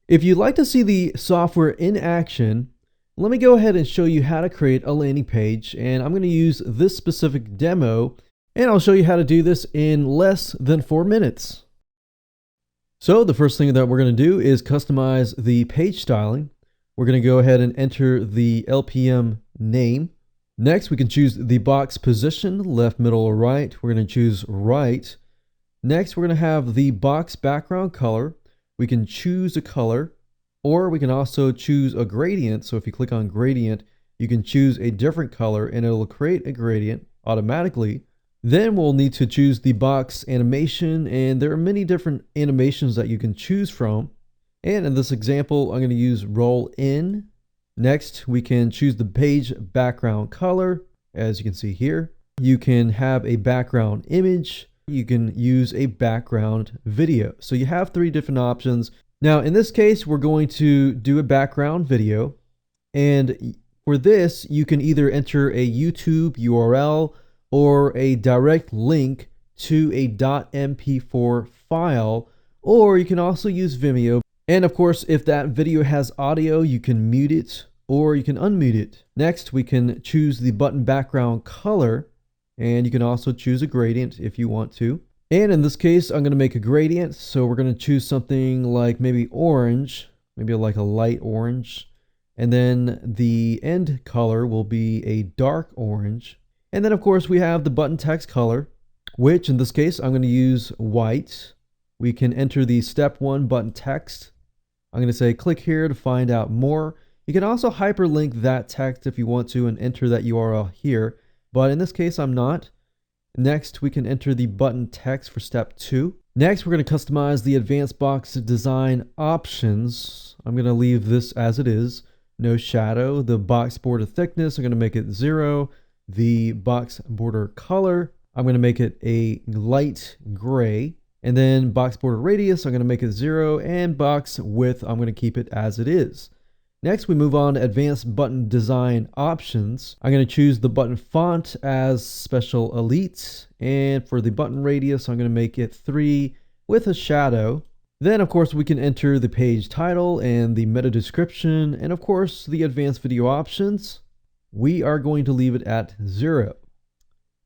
If you'd like to see the software in action, let me go ahead and show you how to create a landing page, and I'm going to use this specific demo, and I'll show you how to do this in less than 4 minutes. So the first thing that we're going to do is customize the page styling. We're going to go ahead and enter the LPM name. Next, we can choose the box position, left, middle, or right. We're going to choose right. Next, we're going to have the box background color. We can choose a color, or we can also choose a gradient. So if you click on gradient, you can choose a different color and it'll create a gradient automatically. Then we'll need to choose the box animation, and there are many different animations that you can choose from. And in this example, I'm going to use roll in. Next, we can choose the page background color. As you can see here, you can have a background image. You can use a background video. So you have 3 different options. Now, in this case, we're going to do a background video. And for this, you can either enter a YouTube URL or a direct link to a .mp4 file, or you can also use Vimeo. And of course, if that video has audio, you can mute it or you can unmute it. Next, we can choose the button background color, and you can also choose a gradient if you want to. And in this case, I'm going to make a gradient. So we're going to choose something like maybe orange, maybe like a light orange. And then the end color will be a dark orange. And then of course we have the button text color, which in this case, I'm going to use white. We can enter the step 1 button text. I'm going to say click here to find out more. You can also hyperlink that text if you want to and enter that URL here. But in this case, I'm not. Next, we can enter the button text for step 2. Next, we're going to customize the advanced box design options. I'm going to leave this as it is. No shadow. The box border thickness, I'm going to make it 0. The box border color, I'm going to make it a light gray. And then box border radius, I'm going to make it 0. And box width, I'm going to keep it as it is. Next, we move on to advanced button design options. I'm going to choose the button font as Special Elite. And for the button radius, I'm going to make it 3 with a shadow. Then, of course, we can enter the page title and the meta description. And of course, the advanced video options. We are going to leave it at 0.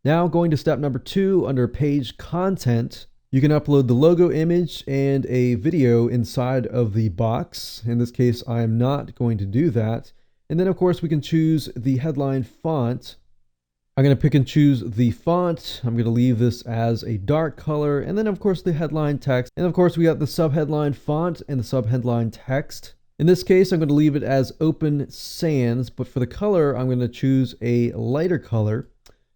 Now, going to step number 2 under page content. You can upload the logo image and a video inside of the box. In this case, I am not going to do that. And then of course we can choose the headline font. I'm going to pick and choose the font. I'm going to leave this as a dark color. And then of course the headline text. And of course we got the subheadline font and the subheadline text. In this case, I'm going to leave it as Open Sans, but for the color, I'm going to choose a lighter color.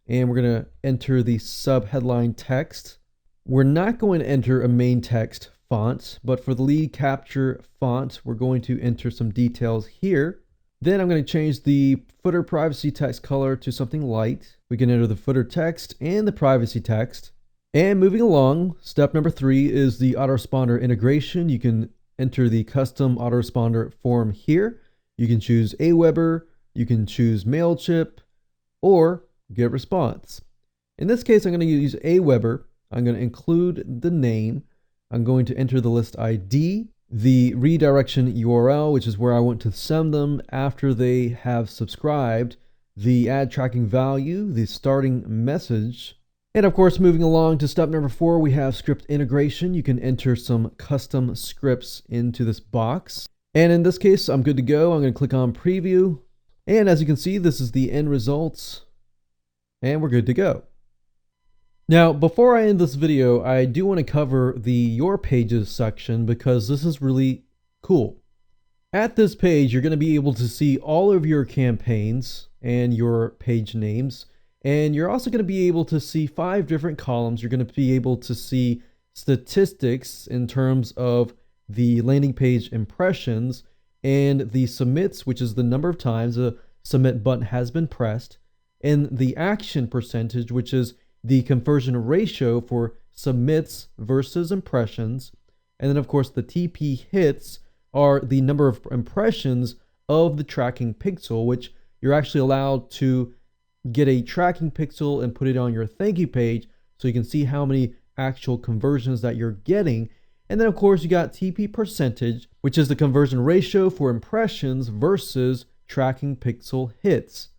And we're going to enter the subheadline text. We're not going to enter a main text font, but for the lead capture font, we're going to enter some details here. Then I'm going to change the footer privacy text color to something light. We can enter the footer text and the privacy text. And moving along, step number 3 is the autoresponder integration. You can enter the custom autoresponder form here. You can choose Aweber, you can choose MailChimp, or GetResponse. In this case, I'm going to use Aweber. I'm going to include the name. I'm going to enter the list ID, the redirection URL, which is where I want to send them after they have subscribed, the ad tracking value, the starting message. And of course, moving along to step number 4, we have script integration. You can enter some custom scripts into this box. And in this case, I'm good to go. I'm going to click on preview. And as you can see, this is the end results. And we're good to go. Now, before I end this video, I do want to cover the Your Pages section because this is really cool. At this page, you're going to be able to see all of your campaigns and your page names. And you're also going to be able to see 5 different columns. You're going to be able to see statistics in terms of the landing page impressions and the submits, which is the number of times a submit button has been pressed, and the action percentage, which is the conversion ratio for submits versus impressions. And then of course the TP hits are the number of impressions of the tracking pixel, which you're actually allowed to get a tracking pixel and put it on your thank you page so you can see how many actual conversions that you're getting. And then of course you got TP percentage, which is the conversion ratio for impressions versus tracking pixel hits.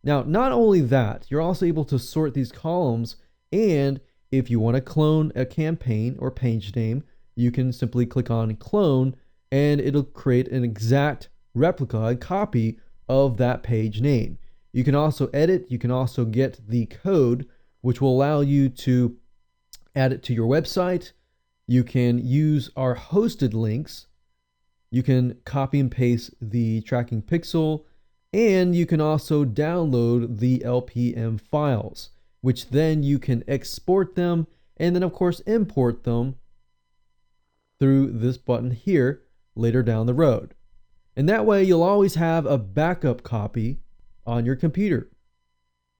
Now, not only that, you're also able to sort these columns, and if you want to clone a campaign or page name, you can simply click on clone and it'll create an exact replica, a copy of that page name. You can also edit, you can also get the code, which will allow you to add it to your website. You can use our hosted links. You can copy and paste the tracking pixel, and you can also download the LPM files, which then you can export them and then of course import them through this button here later down the road. And that way you'll always have a backup copy on your computer.